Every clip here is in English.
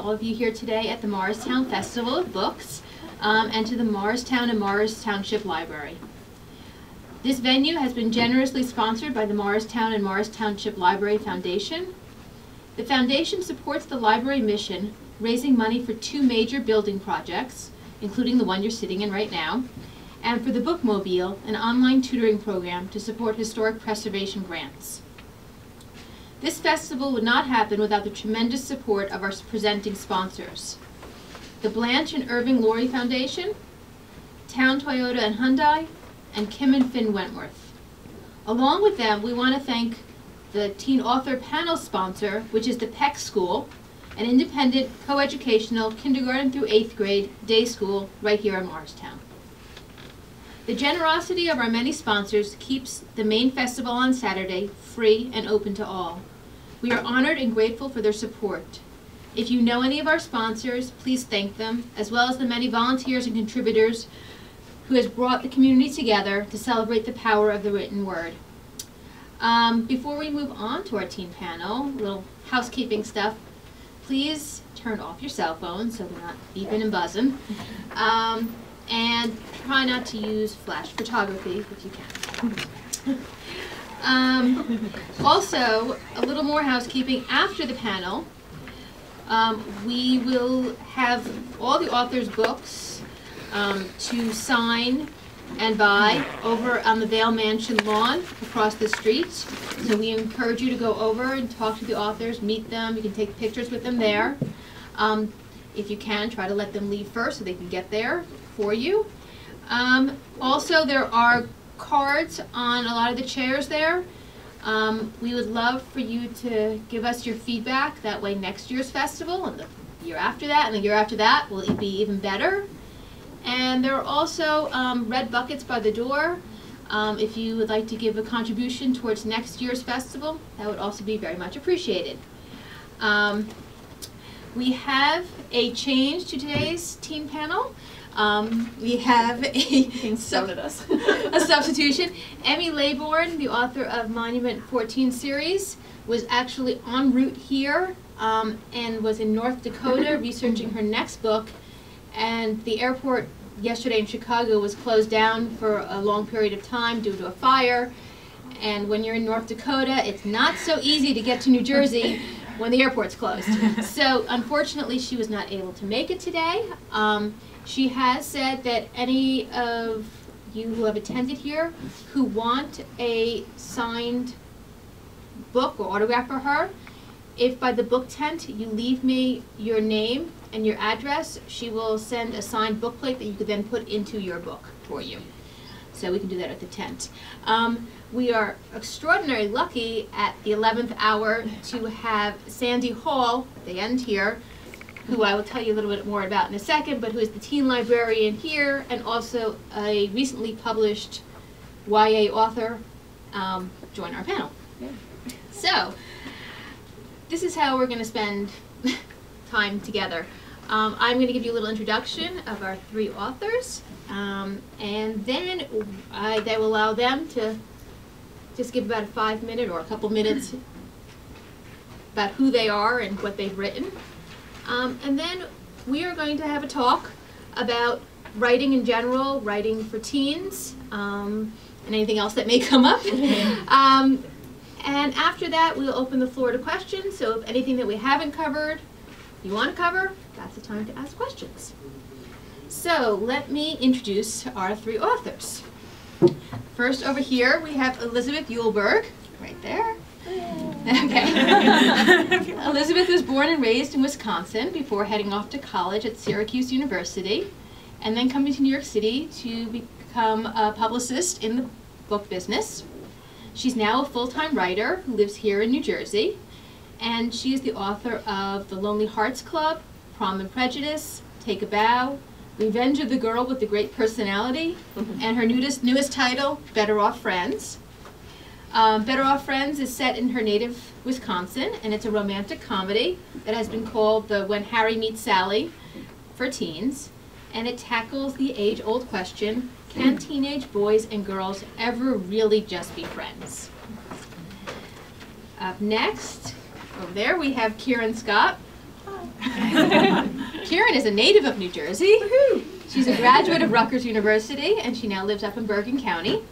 all of you here today at the Morristown Festival of Books and to the Morristown and Morris Township Library. This venue has been generously sponsored by the Morristown and Morris Township Library Foundation. The foundation supports the library mission, raising money for 2 major building projects, including the one you're sitting in right now, and for the Bookmobile, an online tutoring program to support historic preservation grants. This festival would not happen without the tremendous support of our presenting sponsors: the Blanche and Irving Laurie Foundation, Town Toyota and Hyundai, and Kim and Finn Wentworth. Along with them, we want to thank the Teen Author Panel sponsor, which is the Peck School, an independent, coeducational, kindergarten through 8th grade day school right here in Morristown. The generosity of our many sponsors keeps the main festival on Saturday free and open to all. We are honored and grateful for their support. If you know any of our sponsors, please thank them, as well as the many volunteers and contributors who has brought the community together to celebrate the power of the written word. Before we move on to our teen panel, a little housekeeping stuff. Please turn off your cell phones so they're not beeping and buzzing. And try not to use flash photography if you can. Also, a little more housekeeping after the panel. We will have all the authors' books to sign and buy over on the Vale Mansion lawn across the street. So we encourage you to go over and talk to the authors, meet them. You can take pictures with them there. If you can, try to let them leave first so they can get there for you. Also, there are cards on a lot of the chairs there. We would love for you to give us your feedback. That way next year's festival and the year after that and the year after that will be even better. And there are also red buckets by the door. If you would like to give a contribution towards next year's festival, that would also be very much appreciated. We have a change to today's teen panel. We have a substitution. Emmy Laybourne, the author of Monument 14 series, was actually en route here and was in North Dakota researching her next book. And the airport yesterday in Chicago was closed down for a long period of time due to a fire. And when you're in North Dakota, it's not so easy to get to New Jersey when the airport's closed. So unfortunately, she was not able to make it today. She has said that any of you who have attended here who want a signed book or autograph for her, if by the book tent you leave me your name and your address, she will send a signed bookplate that you could then put into your book for you. So we can do that at the tent. We are extraordinarily lucky at the 11th hour to have Sandy Hall at the end here, who I will tell you a little bit more about in a second, but who is the teen librarian here and also a recently published YA author, join our panel. Yeah. So, this is how we're going to spend time together. I'm going to give you a little introduction of our 3 authors, and then that will allow them to just give about a 5-minute or a couple minutes about who they are and what they've written. And then we are going to have a talk about writing in general, writing for teens, and anything else that may come up. And after that, we'll open the floor to questions. So if anything that we haven't covered, you want to cover, that's the time to ask questions. So let me introduce our 3 authors. First over here, we have Elizabeth Uhlberg, right there. Okay. Elizabeth was born and raised in Wisconsin before heading off to college at Syracuse University and then coming to New York City to become a publicist in the book business. She's now a full-time writer who lives here in New Jersey, and she is the author of The Lonely Hearts Club, Prom and Prejudice, Take a Bow, Revenge of the Girl with the Great Personality, and her newest title, Better Off Friends. Better Off Friends is set in her native Wisconsin, and it's a romantic comedy that has been called the When Harry Meets Sally for teens, and it tackles the age-old question, can teenage boys and girls ever really just be friends? Up next, over there, we have Kieran Scott. Karen is a native of New Jersey. She's a graduate of Rutgers University, and she now lives up in Bergen County.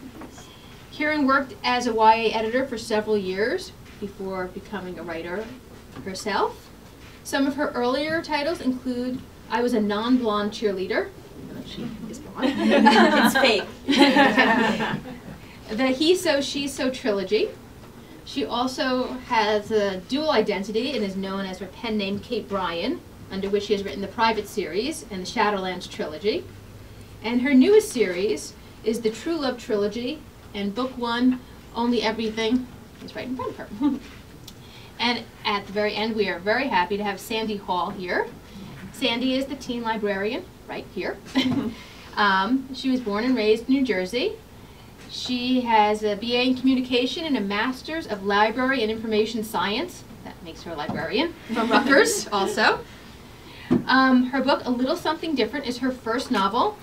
Karen worked as a YA editor for several years before becoming a writer herself. Some of her earlier titles include I Was a Non-Blonde Cheerleader. She is blonde. It's fake. The He So, She So trilogy. She also has a dual identity and is known as her pen name Kate Bryan, under which she has written the Private series and the Shadowlands trilogy. And her newest series is the True Love trilogy, and book 1, Only Everything, is right in front of her. And at the very end, we are very happy to have Sandy Hall here. Sandy is the teen librarian, right here. She was born and raised in New Jersey. She has a BA in Communication and a Master's of Library and Information Science. That makes her a librarian, from Rutgers also. Her book, A Little Something Different, is her first novel.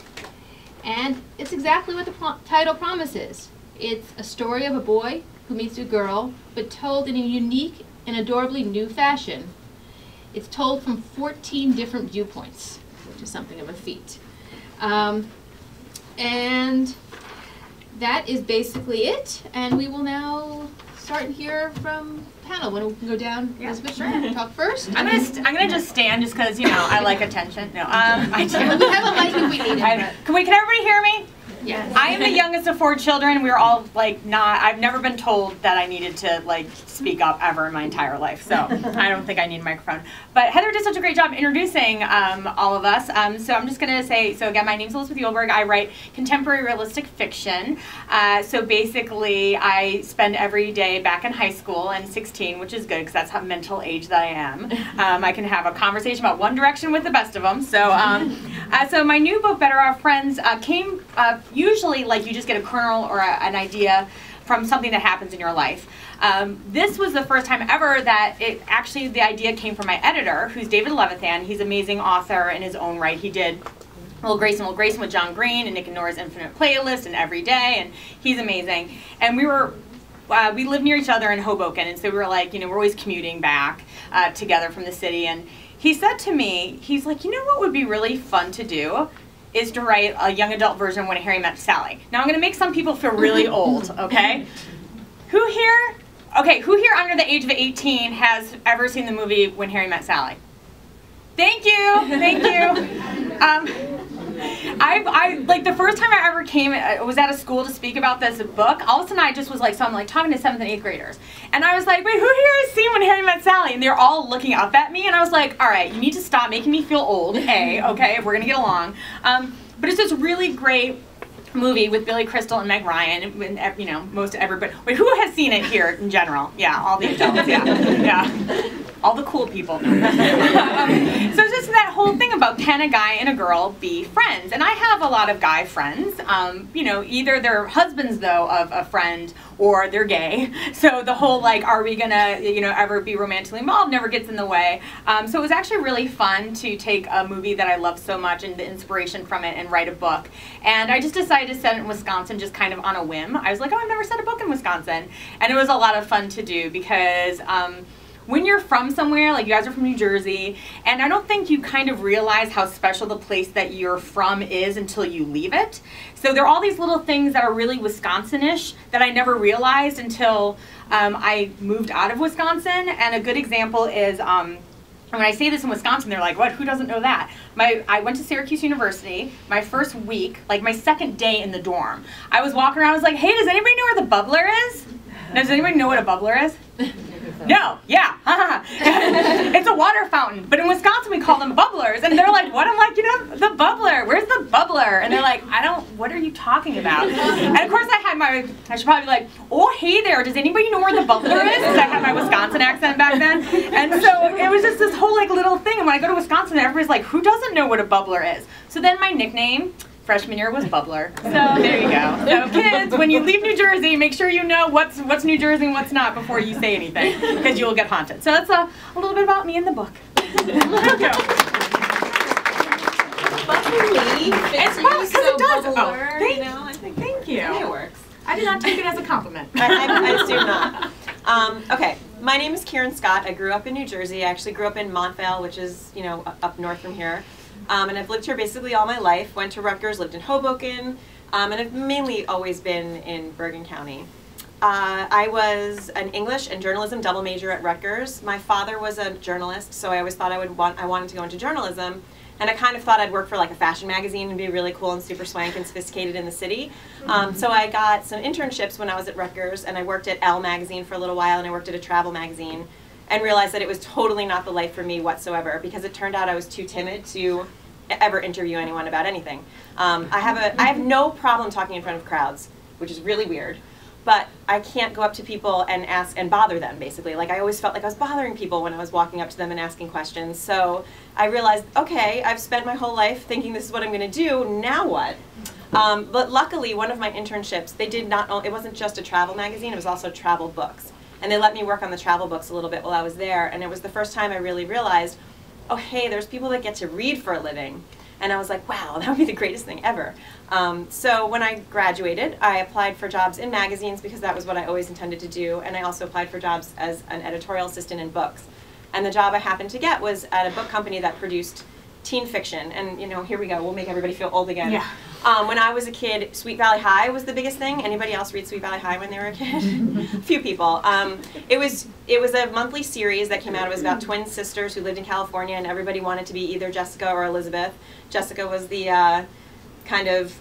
And it's exactly what the title promises. It's a story of a boy who meets a girl, but told in a unique and adorably new fashion. It's told from 14 different viewpoints, which is something of a feat. And that is basically it. And we will now start and hear from panel. When we can go down, Elizabeth, sure. Talk first. I'm gonna just stand just because I like attention. No, I do. We have a mic if we need it. Can everybody hear me? Yes. I am the youngest of 4 children. We're all I've never been told that I needed to speak up ever in my entire life. So I don't think I need a microphone. But Heather did such a great job introducing all of us. So I'm just gonna say, so again, my name's Elizabeth Yulberg. I write contemporary realistic fiction. So basically, I spend every day back in high school and 16, which is good because that's how mental age that I am. I can have a conversation about One Direction with the best of them. So, so my new book, Better Off Friends, came usually you just get a kernel or an idea from something that happens in your life. This was the first time ever that the idea came from my editor, who's David Levithan. He's an amazing author in his own right. He did Little Grayson with John Green and Nick and Nora's Infinite Playlist and Every Day, and he's amazing. And we lived near each other in Hoboken, and so we were we're always commuting back together from the city. And he said to me, he's like, what would be really fun to do is to write a young adult version of When Harry Met Sally. Now I'm going to make some people feel really old, okay? Who here under the age of 18 has ever seen the movie When Harry Met Sally? Thank you, thank you. The first time I ever came, I was at a school to speak about this book. All of a sudden I just was so I'm talking to 7th and 8th graders. And I was like, wait, who here has seen When Harry Met Sally? And they're all looking up at me, and I was like, all right, you need to stop making me feel old, okay, if we're gonna get along. But it's this really great movie with Billy Crystal and Meg Ryan, and most everybody. Wait, who has seen it here in general? Yeah, all the adults, yeah. All the cool people. So it's just that whole thing about, can a guy and a girl be friends? And I have a lot of guy friends. Either they're husbands, though, of a friend, or they're gay. So the whole, are we gonna, ever be romantically involved never gets in the way. So it was actually really fun to take a movie that I love so much and the inspiration from it and write a book. And I just decided to set it in Wisconsin just kind of on a whim. I was like, I've never set a book in Wisconsin. And it was a lot of fun to do because when you're from somewhere, you guys are from New Jersey, and I don't think you kind of realize how special the place that you're from is until you leave it. So there are all these little things that are really Wisconsin-ish that I never realized until I moved out of Wisconsin. And a good example is, when I say this in Wisconsin, they're like, what, who doesn't know that? I went to Syracuse University, my first week, my second day in the dorm. I was walking around, I was like, hey, does anybody know where the bubbler is? Does anybody know what a bubbler is? No, yeah, it's a water fountain, but in Wisconsin we call them bubblers, and they're like, what? I'm like, the bubbler, where's the bubbler? And they're like, what are you talking about? And of course I should probably be like, oh, hey there, does anybody know where the bubbler is? Because I had my Wisconsin accent back then, and so it was just this whole little thing, and when I go to Wisconsin, everybody's like, who doesn't know what a bubbler is? So then my nickname, freshman year, was Bubbler. So there you go. So kids, when you leave New Jersey, make sure you know what's New Jersey and what's not before you say anything, because you will get haunted. So that's a little bit about me in the book. It's because it does. Thank you. It works. I did not take it as a compliment. I do not. Okay, My name is Kieran Scott. I grew up in New Jersey. I actually grew up in Montvale, which is, you know, up north from here. And I've lived here basically all my life. Went to Rutgers, lived in Hoboken, and I've mainly always been in Bergen County. I was an English and journalism double major at Rutgers. My father was a journalist, so I always thought I wanted to go into journalism. And I kind of thought I'd work for like a fashion magazine and be really cool and super swank and sophisticated in the city. So I got some internships when I was at Rutgers, and I worked at Elle magazine for a little while, and I worked at a travel magazine, and realized that it was totally not the life for me whatsoever, because it turned out I was too timid to ever interview anyone about anything. I have no problem talking in front of crowds, which is really weird. But I can't go up to people and ask and bother them, basically. Like, I always felt like I was bothering people when I was walking up to them and asking questions. So I realized, okay, I've spent my whole life thinking this is what I'm going to do. Now what? But luckily, one of my internships, they did not. It wasn't just a travel magazine. It was also travel books. And they let me work on the travel books a little bit while I was there. And it was the first time I really realized, oh, hey, there's people that get to read for a living. And I was like, wow, that would be the greatest thing ever. So when I graduated, I applied for jobs in magazines because that was what I always intended to do. And I also applied for jobs as an editorial assistant in books. And the job I happened to get was at a book company that produced teen fiction. And, you know, here we go. We'll make everybody feel old again. Yeah. When I was a kid, Sweet Valley High was the biggest thing. Anybody else read Sweet Valley High when they were a kid? A few people. It was a monthly series that came out. It was about twin sisters who lived in California, and everybody wanted to be either Jessica or Elizabeth. Jessica was the kind of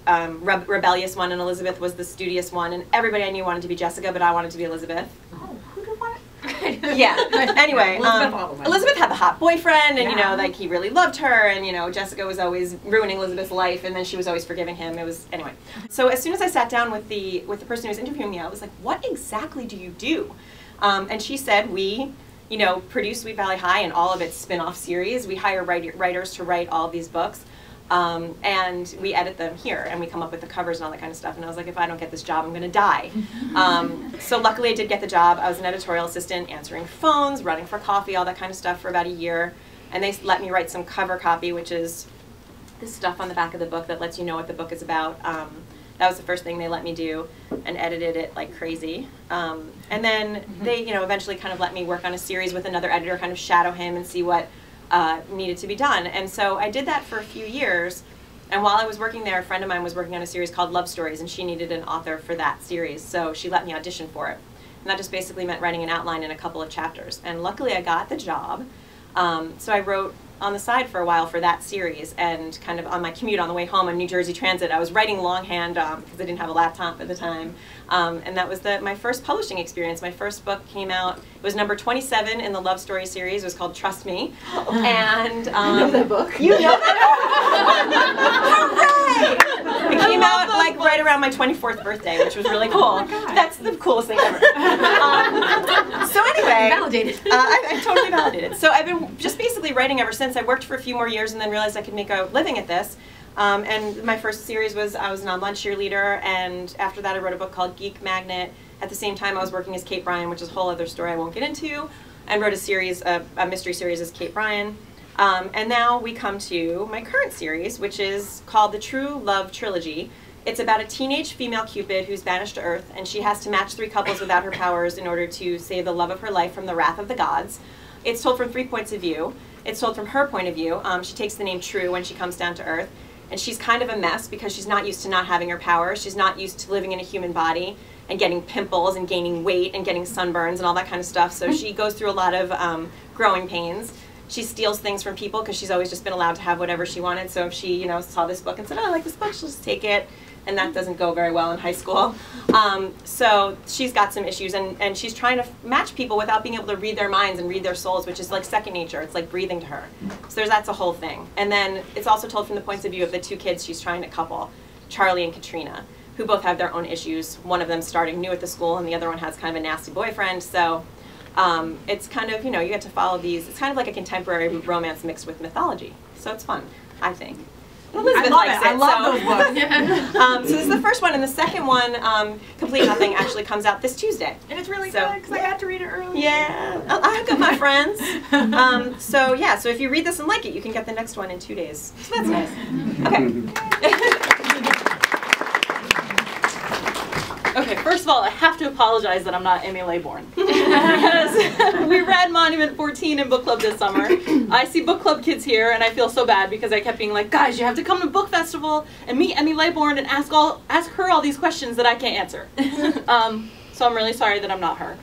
rebellious one, and Elizabeth was the studious one. And everybody I knew wanted to be Jessica, but I wanted to be Elizabeth. Oh, who did want it? Yeah. Anyway, Elizabeth had the hot boyfriend, and you know, like he really loved her, and you know, Jessica was always ruining Elizabeth's life, and then she was always forgiving him. It was anyway. So as soon as I sat down with the person who was interviewing me, I was like, "What exactly do you do?" And she said, "We, you know, produce Sweet Valley High and all of its spin-off series. We hire writers to write all of these books." And we edit them here, and we come up with the covers and all that kind of stuff. And I was like, if I don't get this job, I'm going to die. So luckily I did get the job. I was an editorial assistant, answering phones, running for coffee, all that kind of stuff for about a year. And they let me write some cover copy, which is this stuff on the back of the book that lets you know what the book is about. That was the first thing they let me do, and edited it like crazy. And then they, you know, eventually kind of let me work on a series with another editor, kind of shadow him and see what needed to be done. And so I did that for a few years, and while I was working there, a friend of mine was working on a series called Love Stories, and she needed an author for that series, so she let me audition for it. And that just basically meant writing an outline in a couple of chapters. And luckily I got the job, so I wrote on the side for a while for that series, and kind of on my commute on the way home on New Jersey Transit, I was writing longhand because I didn't have a laptop at the time. And that was my first publishing experience. My first book came out, it was number 27 in the Love Story series. It was called Trust Me. And I know that book. You know that book? Hooray! It came out like right around my 24th birthday, which was really cool. Oh my God. That's the coolest thing ever. So anyway, Validated. I totally validated. So I've been just basically writing ever since. I worked for a few more years and then realized I could make a living at this. And my first series was I was an online cheerleader, and after that I wrote a book called Geek Magnet. At the same time I was working as Kate Bryan, which is a whole other story I won't get into, and wrote a series, a mystery series as Kate Bryan. And now we come to my current series, which is called The True Love Trilogy. It's about a teenage female Cupid who's banished to Earth, and she has to match 3 couples without her powers in order to save the love of her life from the wrath of the gods. It's told from 3 points of view. It's told from her point of view. She takes the name True when she comes down to Earth. And she's kind of a mess because she's not used to not having her powers. She's not used to living in a human body and getting pimples and gaining weight and getting sunburns and all that kind of stuff. So she goes through a lot of growing pains. She steals things from people because she's always just been allowed to have whatever she wanted. So if she, you know, saw this book and said, oh, I like this book, she'll just take it. And that doesn't go very well in high school. So she's got some issues, and she's trying to match people without being able to read their minds and read their souls, which is like second nature. It's like breathing to her. So that's a whole thing. And then it's also told from the points of view of the 2 kids she's trying to couple, Charlie and Katrina, who both have their own issues. One of them starting new at the school, and the other one has kind of a nasty boyfriend. So it's kind of, you know, you get to follow these. It's kind of like a contemporary romance mixed with mythology. So it's fun, I think. Elizabeth likes it. I love those books. So this is the first one, and the second one, Complete Nothing, actually comes out this Tuesday. And it's really good because I got to read it early. Yeah, I got my friends. So yeah, so if you read this and like it, you can get the next one in 2 days. So that's nice. Okay. Okay, first of all, I have to apologize that I'm not Amy Laybourne. Because we read Monument 14 in book club this summer. I see book club kids here, and I feel so bad because I kept being like, guys, you have to come to book festival and meet Amy Laybourne and ask her all these questions that I can't answer. So I'm really sorry that I'm not her.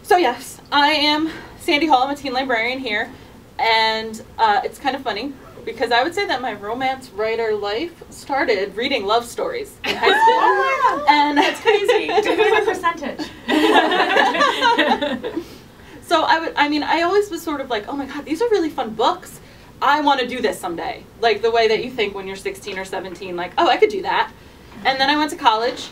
So yes, I am Sandy Hall. I'm a teen librarian here. And it's kind of funny, because I would say that my romance writer life started reading love stories in high school. Oh, and that's crazy. Give me the percentage. So I always was sort of like, oh my God, these are really fun books. I want to do this someday. Like the way that you think when you're 16 or 17, like, oh, I could do that. And then I went to college,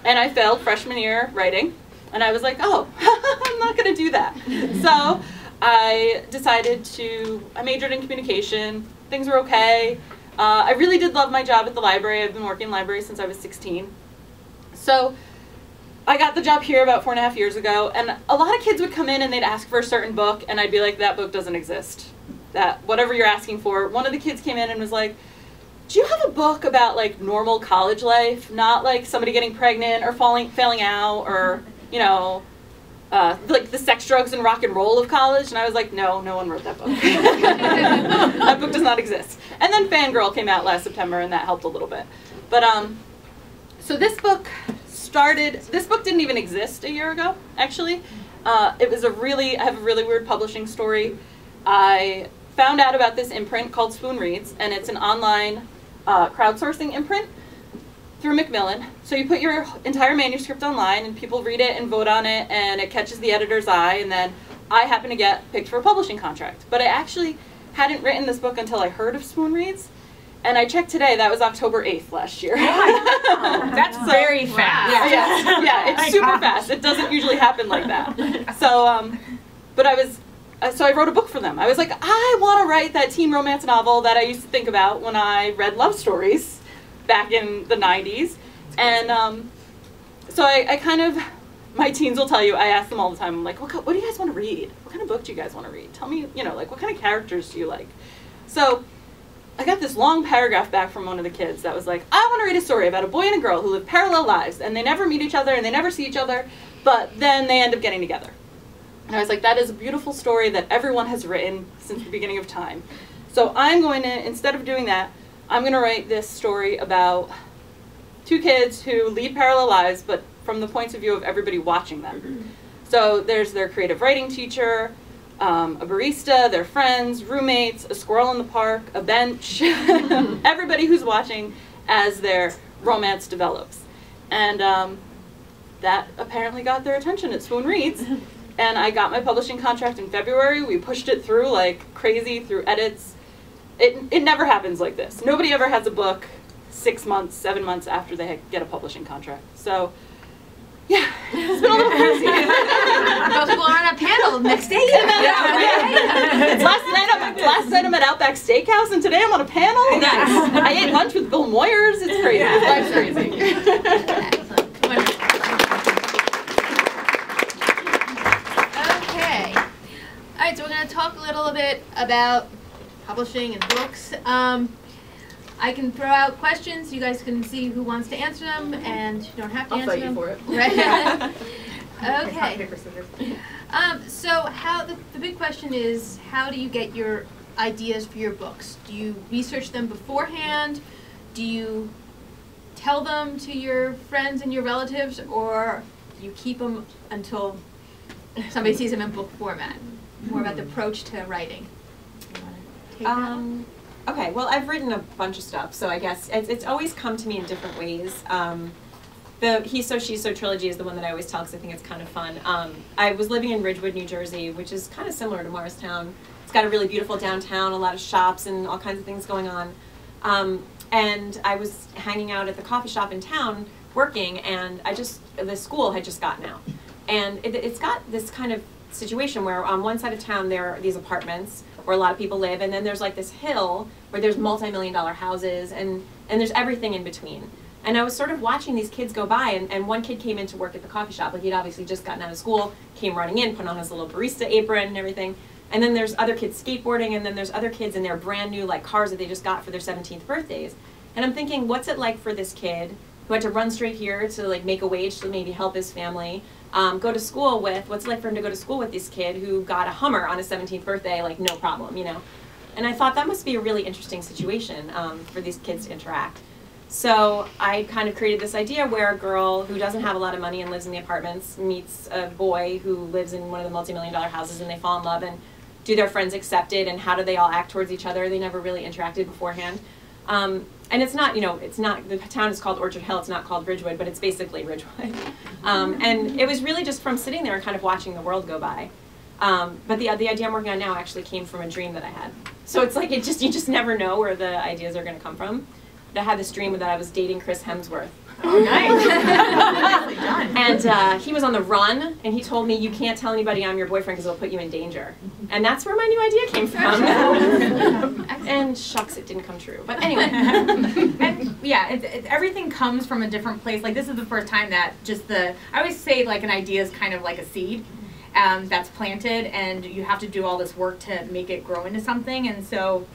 and I failed freshman year writing. And I was like, oh, I'm not going to do that. So I decided I majored in communication. Things were okay. I really did love my job at the library. I've been working in libraries since I was 16. So I got the job here about 4.5 years ago, and a lot of kids would come in and they'd ask for a certain book, and I'd be like, that book doesn't exist. That whatever you're asking for. One of the kids came in and was like, do you have a book about like normal college life, not like somebody getting pregnant or failing out, or you know, like the sex, drugs, and rock and roll of college? And I was like, no one wrote that book. That book does not exist. And then Fangirl came out last September, and that helped a little bit. But so this book didn't even exist a year ago, actually. I have a really weird publishing story. I found out about this imprint called Spoon Reads, and it's an online crowdsourcing imprint through Macmillan. So you put your entire manuscript online, and people read it and vote on it, and it catches the editor's eye, and then I happen to get picked for a publishing contract. But I actually hadn't written this book until I heard of Spoon Reads, and I checked today, that was October 8th last year. That's very fast. Yeah, it's super fast. It doesn't usually happen like that. So, so I wrote a book for them. I was like, I want to write that teen romance novel that I used to think about when I read love stories back in the 90s. And so I kind of, my teens will tell you, I ask them all the time, I'm like, what do you guys want to read? What kind of book do you guys want to read? Tell me, like, what kind of characters do you like? So I got this long paragraph back from one of the kids that was like, I want to read a story about a boy and a girl who live parallel lives, and they never meet each other, and they never see each other, but then they end up getting together. And I was like, that is a beautiful story that everyone has written since the beginning of time. So I'm going to, instead of doing that, I'm going to write this story about two kids who lead parallel lives, but from the points of view of everybody watching them. So there's their creative writing teacher, a barista, their friends, roommates, a squirrel in the park, a bench, everybody who's watching as their romance develops. And that apparently got their attention at Spoon Reads. And I got my publishing contract in February. We pushed it through like crazy through edits. It never happens like this. Nobody ever has a book 6 months, 7 months after they get a publishing contract. So, yeah, it's been a little crazy. Most people are on a panel next day. It's last night I'm at Outback Steakhouse, and today I'm on a panel. Nice. I ate lunch with Bill Moyers. It's crazy. Life's crazy. Excellent. Wonderful. Okay. All right, so we're going to talk a little bit about publishing and books. I can throw out questions. You guys can see who wants to answer them, and you don't have to answer them. I'll fight you for it. Right. Okay. Rock, paper, scissors. So the big question is, how do you get your ideas for your books? Do you research them beforehand? Do you tell them to your friends and your relatives, or do you keep them until somebody sees them in book format? More about the approach to writing. You want to take that one? Okay, well, I've written a bunch of stuff, so I guess it's always come to me in different ways. The He So, She So trilogy is the one that I always tell because I think it's kind of fun. I was living in Ridgewood, New Jersey, which is kind of similar to Morristown. It's got a really beautiful downtown, a lot of shops and all kinds of things going on. And I was hanging out at the coffee shop in town working, and the school had just gotten out. And it's got this kind of situation where on one side of town there are these apartments where a lot of people live, and then there's like this hill where there's multi-million-dollar houses, and there's everything in between. And I was sort of watching these kids go by, and one kid came in to work at the coffee shop. Like, he'd obviously just gotten out of school, came running in, put on his little barista apron and everything. And then there's other kids skateboarding, and then there's other kids in their brand new like cars that they just got for their 17th birthdays. And I'm thinking, what's it like for this kid who had to run straight here to like make a wage to maybe help his family, go to school with, what's it like for him to go to school with this kid who got a Hummer on his 17th birthday, like no problem, you know? And I thought that must be a really interesting situation for these kids to interact. So I kind of created this idea where a girl who doesn't have a lot of money and lives in the apartments meets a boy who lives in one of the multi-million-dollar houses, and they fall in love, and do their friends accept it, and how do they all act towards each other? They never really interacted beforehand. And it's not, you know, it's not, the town is called Orchard Hill, it's not called Ridgewood, but it's basically Ridgewood. And it was really just from sitting there and kind of watching the world go by. But the idea I'm working on now actually came from a dream that I had. So it's like, you just never know where the ideas are going to come from. But I had this dream that I was dating Chris Hemsworth. Oh, nice. Nicely done. And he was on the run, and he told me, you can't tell anybody I'm your boyfriend because it'll put you in danger. And that's where my new idea came from. And shucks, it didn't come true. But anyway. And yeah, everything comes from a different place. Like, this is the first time that I always say, like, an idea is kind of like a seed that's planted, and you have to do all this work to make it grow into something. And so,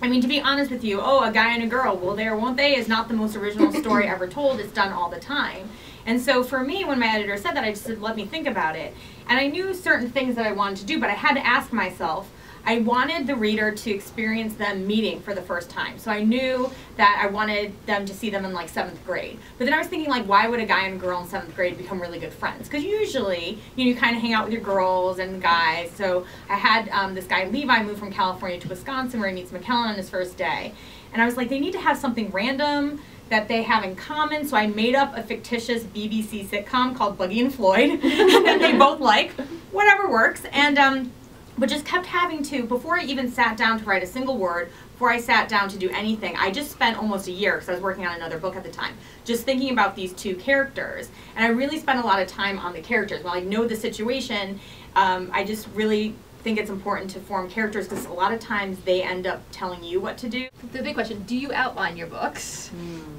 I mean, to be honest with you, a guy and a girl, will they or won't they, is not the most original story ever told. It's done all the time. And so for me, when my editor said that, I just said, let me think about it. And I knew certain things that I wanted to do, but I had to ask myself, I wanted the reader to experience them meeting for the first time. So I knew that I wanted them to see them in like 7th grade. But then I was thinking, like, why would a guy and a girl in 7th grade become really good friends? Because usually, you know, you kind of hang out with your girls and guys. So I had this guy, Levi, move from California to Wisconsin, where he meets McKellen on his first day. And I was like, they need to have something random that they have in common. So I made up a fictitious BBC sitcom called Buggy and Floyd that they both like. Whatever works. And but just kept having to, before I even sat down to write a single word, before I sat down to do anything, I just spent almost a year, because I was working on another book at the time, just thinking about these two characters. And I really spent a lot of time on the characters. While I know the situation, I just really think it's important to form characters, because a lot of times they end up telling you what to do. The big question, do you outline your books?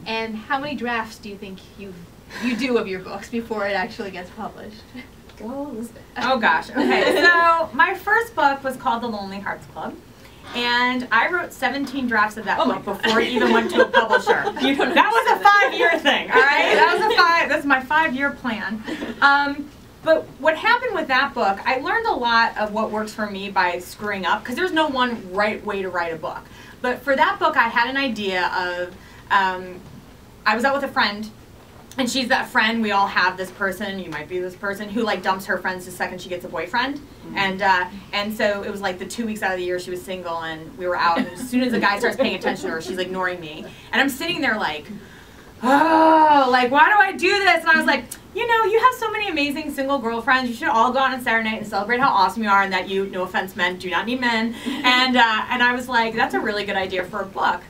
And how many drafts do you think you do of your books before it actually gets published? Oh gosh, okay. So my first book was called The Lonely Hearts Club, and I wrote 17 drafts of that book before it even went to a publisher. That was a 5-year thing, all right? That's my 5-year plan. But what happened with that book, I learned a lot of what works for me by screwing up, because there's no one right way to write a book. But for that book, I had an idea of, I was out with a friend, and she's that friend, we all have this person, you might be this person, who like dumps her friends the second she gets a boyfriend. And so it was like the 2 weeks out of the year she was single, and we were out, and as soon as a guy starts paying attention to her, she's ignoring me. And I'm sitting there like, oh, like, why do I do this? And I was like, you know, you have so many amazing single girlfriends, you should all go out on Saturday night and celebrate how awesome you are, and that you, no offense men, do not need men. And I was like, that's a really good idea for a book.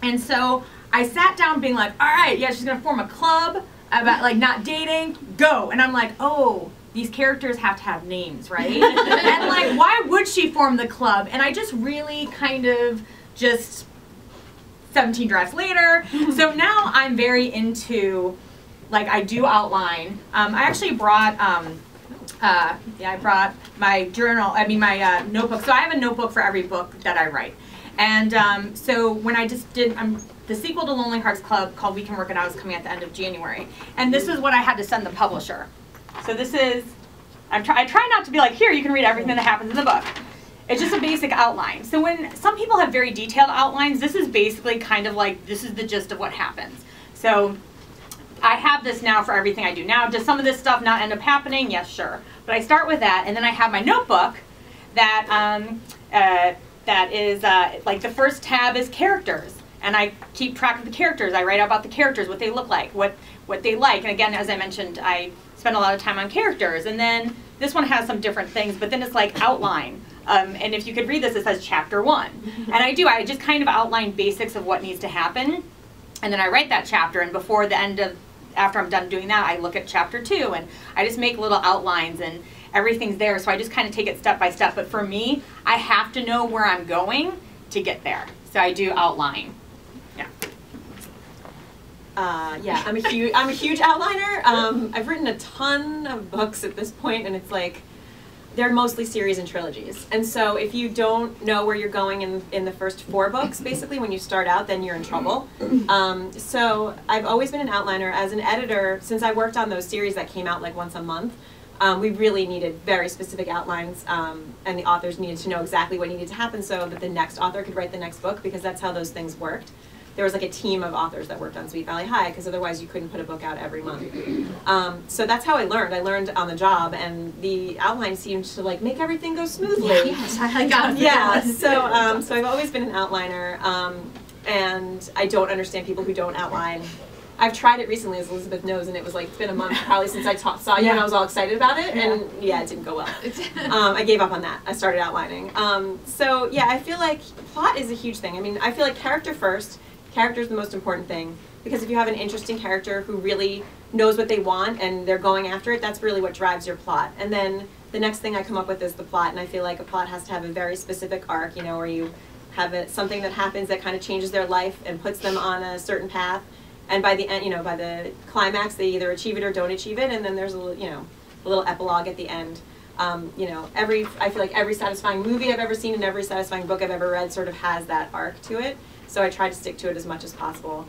And so I sat down being like, all right, yeah, she's going to form a club about, like, not dating, go. And I'm like, oh, these characters have to have names, right? And, like, why would she form the club? And I just really kind of just, 17 drafts later. So now I'm very into, like, I do outline. I actually brought, I brought my journal, my notebook. So I have a notebook for every book that I write. And so when I just did, the sequel to Lonely Hearts Club called We Can Work It Out is coming at the end of January. And this is what I had to send the publisher. So this is, I try not to be like, here, you can read everything that happens in the book. It's just a basic outline. So when some people have very detailed outlines, this is basically kind of like, this is the gist of what happens. So I have this now for everything I do. Now, does some of this stuff not end up happening? Yes, sure. But I start with that, and then I have my notebook that, that is, like, the first tab is characters. And I keep track of the characters. I write about the characters, what they look like, what they like. And again, as I mentioned, I spend a lot of time on characters. And then this one has some different things, but then it's like outline. And if you could read this, it says chapter 1. And I just kind of outline basics of what needs to happen. And then I write that chapter, and before the end of, after I'm done doing that, I look at chapter 2, and I just make little outlines, and everything's there. So I just kind of take it step by step. But for me, I have to know where I'm going to get there. So I do outline. Yeah, I'm a huge outliner. I've written a ton of books at this point, and it's like, they're mostly series and trilogies. And so if you don't know where you're going in the first 4 books, basically, when you start out, then you're in trouble. So I've always been an outliner. As an editor, since I worked on those series that came out like once a month, we really needed very specific outlines, and the authors needed to know exactly what needed to happen so that the next author could write the next book, because that's how those things worked. There was like a team of authors that worked on Sweet Valley High, because otherwise you couldn't put a book out every month. So that's how I learned. I learned on the job, and the outline seemed to like make everything go smoothly. Yes, I got it. Yeah, so so I've always been an outliner, and I don't understand people who don't outline. I've tried it recently, as Elizabeth knows, and it was like, it's been a month probably since I saw you, and I was all excited about it, and yeah, it didn't go well. I gave up on that. I started outlining. So yeah, I feel like plot is a huge thing. I mean, I feel like character first. Character is the most important thing, because if you have an interesting character who really knows what they want and they're going after it, that's really what drives your plot. And then the next thing I come up with is the plot, and I feel like a plot has to have a very specific arc, you know, where you have something that happens that kind of changes their life and puts them on a certain path. And by the end, you know, by the climax, they either achieve it or don't achieve it, and then there's a little, you know, a little epilogue at the end. You know, I feel like every satisfying movie I've ever seen and every satisfying book I've ever read sort of has that arc to it. So I try to stick to it as much as possible.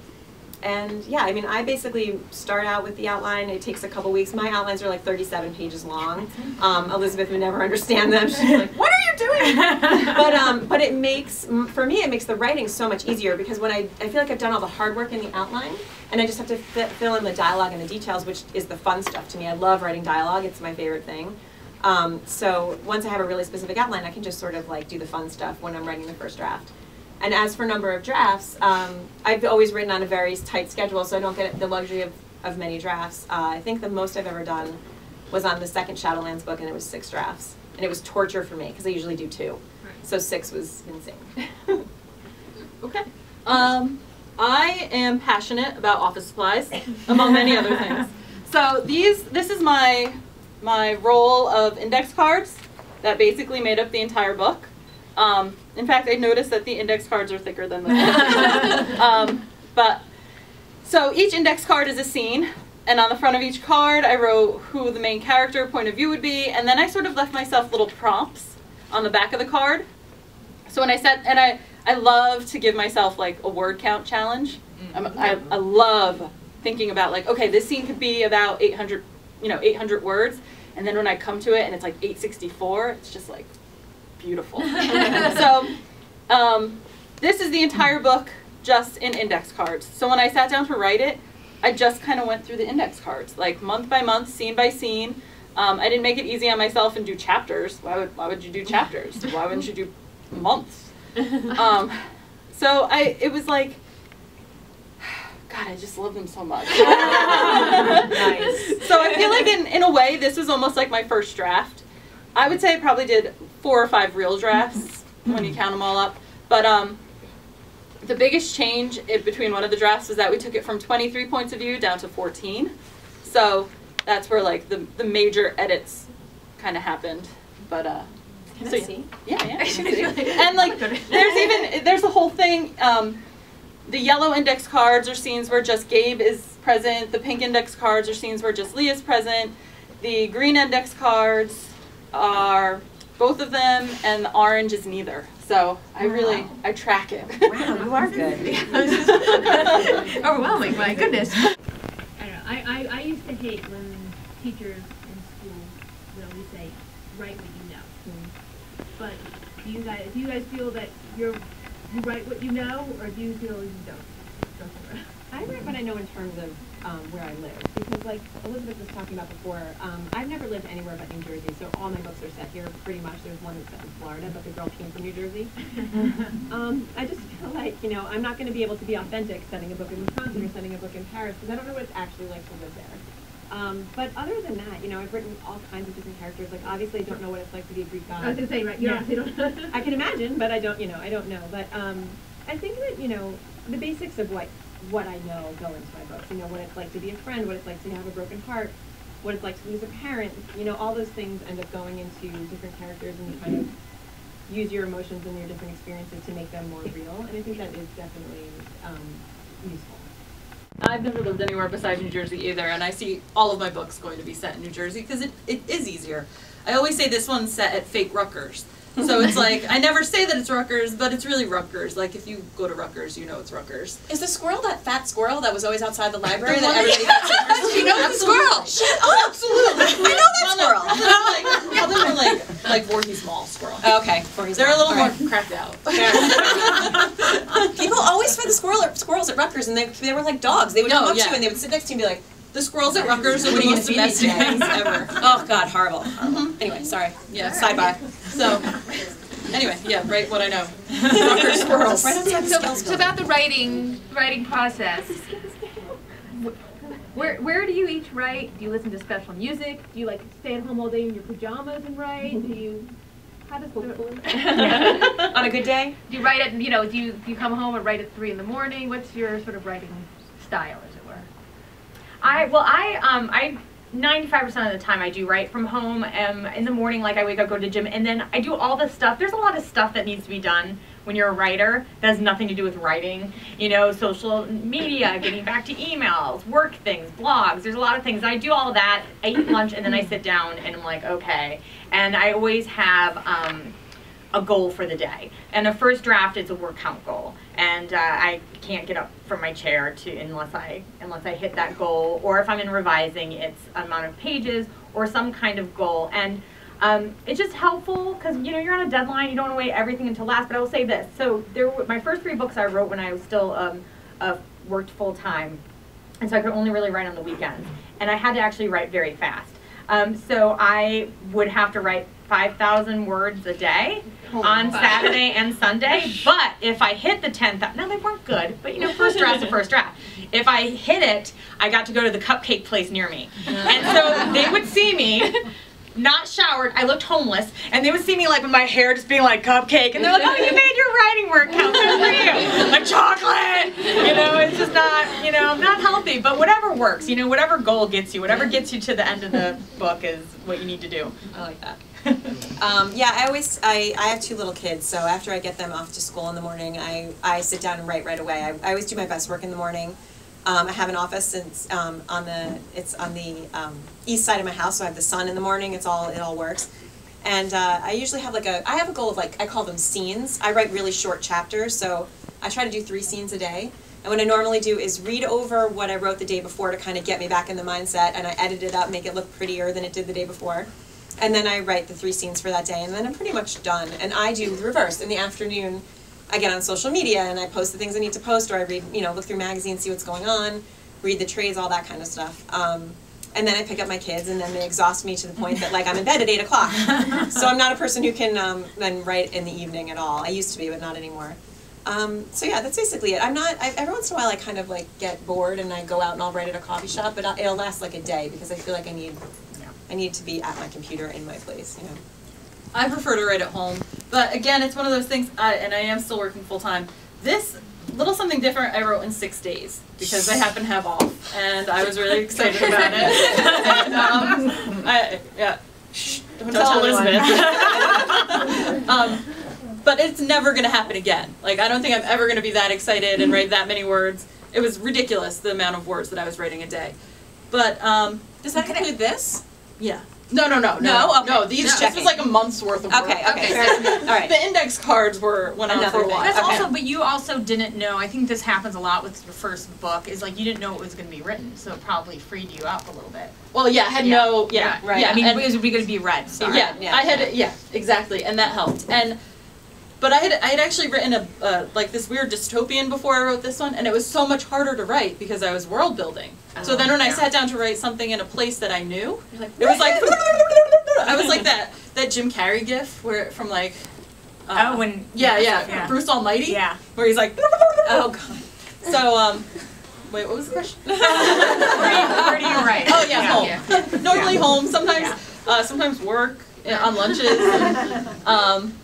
And yeah, I mean, I basically start out with the outline. It takes a couple weeks. My outlines are like 37 pages long. Elizabeth would never understand them. She's like, "What are you doing?" But it makes, for me, it makes the writing so much easier, because when I feel like I've done all the hard work in the outline, and I just have to fill in the dialogue and the details, which is the fun stuff to me. I love writing dialogue. It's my favorite thing. So once I have a really specific outline, I can just sort of like do the fun stuff when I'm writing the first draft. And as for number of drafts, I've always written on a very tight schedule, so I don't get the luxury of many drafts. I think the most I've ever done was on the second Shadowlands book, and it was 6 drafts. And it was torture for me, because I usually do 2. Right. So 6 was insane. Okay. I am passionate about office supplies, among many other things. So this is my roll of index cards that basically made up the entire book. In fact, I noticed that the index cards are thicker than the but so each index card is a scene, and on the front of each card I wrote who the main character point of view would be, and then I sort of left myself little prompts on the back of the card. So when I said, and I love to give myself like a word count challenge. I love thinking about like, okay, this scene could be about 800 words, and then when I come to it and it's like 864, it's just like beautiful. So this is the entire book just in index cards. So when I sat down to write it, I just kind of went through the index cards, like month by month, scene by scene. I didn't make it easy on myself and do chapters. Why would you do chapters? Why wouldn't you do months? So it was like, God, I just love them so much. Nice. So I feel like in a way, this was almost like my first draft. I would say I probably did 4 or 5 real drafts when you count them all up. But the biggest change between one of the drafts was that we took it from 23 points of view down to 14. So that's where like the major edits kind of happened. But can I see? Yeah. And like there's a whole thing. The yellow index cards are scenes where just Gabe is present. The pink index cards are scenes where just Leah's present. The green index cards are both of them, and the orange is neither. So I track it. Wow, you are good. Overwhelming, my goodness. I don't know. I used to hate when teachers in school would always say, write what you know. But do you guys feel that you write what you know, or do you feel you don't? I write what I know in terms of where I live, because like Elizabeth was talking about before, I've never lived anywhere but New Jersey, so all my books are set here pretty much. There's one that's set in Florida, but the girl came from New Jersey. I just feel like, you know, I'm not going to be able to be authentic setting a book in Wisconsin or setting a book in Paris, because I don't know what it's actually like to live there. But other than that, you know, I've written all kinds of different characters. Like, obviously, I don't know what it's like to be a Greek god. I was going to say, right, you obviously don't. I can imagine, but I don't know. But I think that, you know, the basics of what I know go into my books. You know, what it's like to be a friend, what it's like to have a broken heart, what it's like to lose a parent. You know, all those things end up going into different characters, and you kind of use your emotions and your different experiences to make them more real. And I think that is definitely useful. I've never lived anywhere besides New Jersey either, and I see all of my books going to be set in New Jersey because it is easier. I always say this one's set at fake Rutgers. So it's like, I never say that it's Rutgers, but it's really Rutgers. Like, if you go to Rutgers, you know it's Rutgers. Is the squirrel that fat squirrel that was always outside the library The that one everybody got? You know the squirrel. Shit, oh, absolutely. I know that squirrel. Other than like Voorhees Mall squirrel. Okay. They're a little more cracked out. People always fed the squirrels at Rutgers, and they were like dogs. They would come up to you and they would sit next to you and be like, the squirrels at Rutgers are the most domestic things ever. oh God, horrible. Anyway, sorry. Yeah. Sidebar. So, anyway, yeah, write what I know. Rutgers squirrels. Right outside the skills So building. about the writing process. Where do you each write? Do you listen to special music? Do you like stay at home all day in your pajamas and write? Do you? How does On a good day? do you write at do you come home and write at 3 in the morning? What's your sort of writing style, as it were? I 95% of the time I do write from home. In the morning, like I wake up, go to the gym, and then I do all the stuff. There's a lot of stuff that needs to be done when you're a writer that has nothing to do with writing. You know, social media, getting back to emails, work things, blogs. There's a lot of things. I do all of that. I eat lunch, and then I sit down, and I'm like, okay. And I always have a goal for the day. And the first draft is a word count goal. And I can't get up from my chair unless I hit that goal, or if I'm in revising, it's amount of pages or some kind of goal. And it's just helpful because you're on a deadline. You don't want to wait everything until last. But I will say this: so my first 3 books I wrote when I was still worked full time, and so I could only really write on the weekends. And I had to actually write very fast. So I would have to write 5,000 words a day on Saturday and Sunday. But if I hit the 10,000, now they weren't good, but first draft's the first draft. If I hit it, I got to go to the cupcake place near me. And so they would see me, not showered, I looked homeless, and they would see me like with my hair just being like cupcake, and they're like, oh, you made your writing work count, good for you. Like chocolate! It's just not, not healthy, but whatever works, whatever goal gets you, whatever gets you to the end of the book is what you need to do. I like that. Yeah, I have 2 little kids, so after I get them off to school in the morning, I sit down and write right away. I always do my best work in the morning. I have an office, and it's on the east side of my house, so I have the sun in the morning. It all works. And I usually have I have a goal of I call them scenes. I write really short chapters, so I try to do 3 scenes a day. And what I normally do is read over what I wrote the day before to kind of get me back in the mindset, and I edit it up, make it look prettier than it did the day before. And then I write the 3 scenes for that day, and then I'm pretty much done. And I do the reverse. In the afternoon, I get on social media and I post the things I need to post, or I read, look through magazines, see what's going on, read the trades, all that kind of stuff. And then I pick up my kids, and then they exhaust me to the point that I'm in bed at 8 o'clock. So I'm not a person who can then write in the evening at all. I used to be, but not anymore. So yeah, that's basically it. Every once in a while I kind of get bored and I go out and I'll write at a coffee shop, but it'll last a day because I feel like I need to be at my computer in my place, I prefer to write at home, but again, it's one of those things, and I am still working full time. This little something different I wrote in 6 days because I happen to have off, and I was really excited about it. And, don't tell Elizabeth. But it's never going to happen again. I don't think I'm ever going to be that excited and write that many words. It was ridiculous the amount of words that I was writing a day. But does that include this? Yeah. No. Okay. No, this was a month's worth of work. Okay. All right. The index cards went on for a while. But you also didn't know, I think this happens a lot with your first book, is you didn't know it was going to be written, so it probably freed you up a little bit. Well, yeah, I had no, right. Yeah, I mean, it was going to be read. Sorry. Yeah, exactly, and that helped. But I had actually written this weird dystopian before I wrote this one, and it was so much harder to write because I was world building. So then when I sat down to write something in a place that I knew, it was I was like that Jim Carrey gif from Bruce Almighty, where he's like, oh god. So wait, what was the question? Where do you write? Oh yeah, home. Yeah. Normally home. Sometimes work on lunches. And,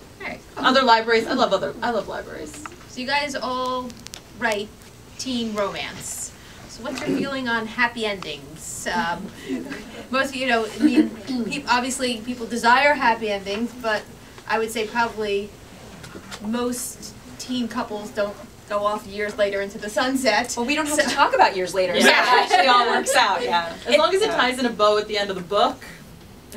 other libraries. I love libraries. So you guys all write teen romance. So what's your feeling on happy endings? Most obviously people desire happy endings, but I would say probably most teen couples don't go off years later into the sunset. Well, we don't have to talk about years later. Yeah, So. it actually all works out, yeah. As long as it ties in a bow at the end of the book.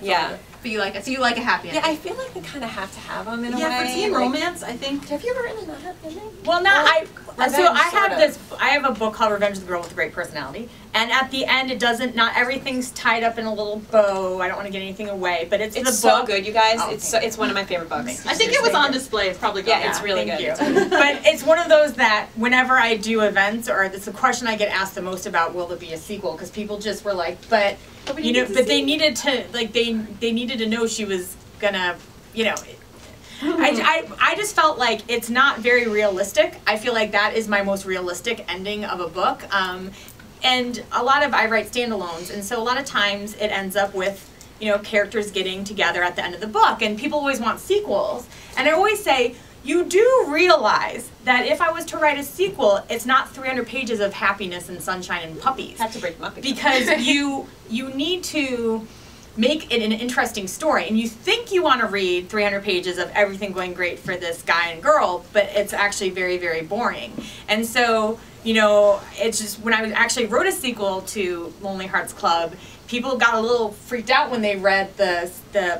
Yeah. But you like a happy ending. Yeah, I feel like we kind of have to have them in a way. Yeah, for teen like- romance, I think. Have you ever written a happy ending? Well, not I. Revenge, So I sort have of. this. I have a book called Revenge of the Girl with a Great Personality, and at the end, it doesn't. Not everything's tied up in a little bow. I don't want to get anything away, but it's the It's book. so good, you guys. Oh, It's one of my favorite books. I think it was on display. It's probably gone. Yeah, it's really Thank good. you. But it's one of those that whenever I do events, or it's a question I get asked the most about, will there be a sequel? Because people just were like, but you know, but they needed to like they needed to know she was gonna, you know. I just felt like it's not very realistic. I feel like that is my most realistic ending of a book. And a lot of, I write standalones, and so a lot of times it ends up with, you know, characters getting together at the end of the book, and people always want sequels. And I always say, you do realize that if I was to write a sequel, it's not 300 pages of happiness and sunshine and puppies. Had to break them up again. Because you need to make it an interesting story, and you think you want to read 300 pages of everything going great for this guy and girl, but it's actually very, very boring. And so, you know, it's just when I actually wrote a sequel to Lonely Hearts Club, people got a little freaked out when they read the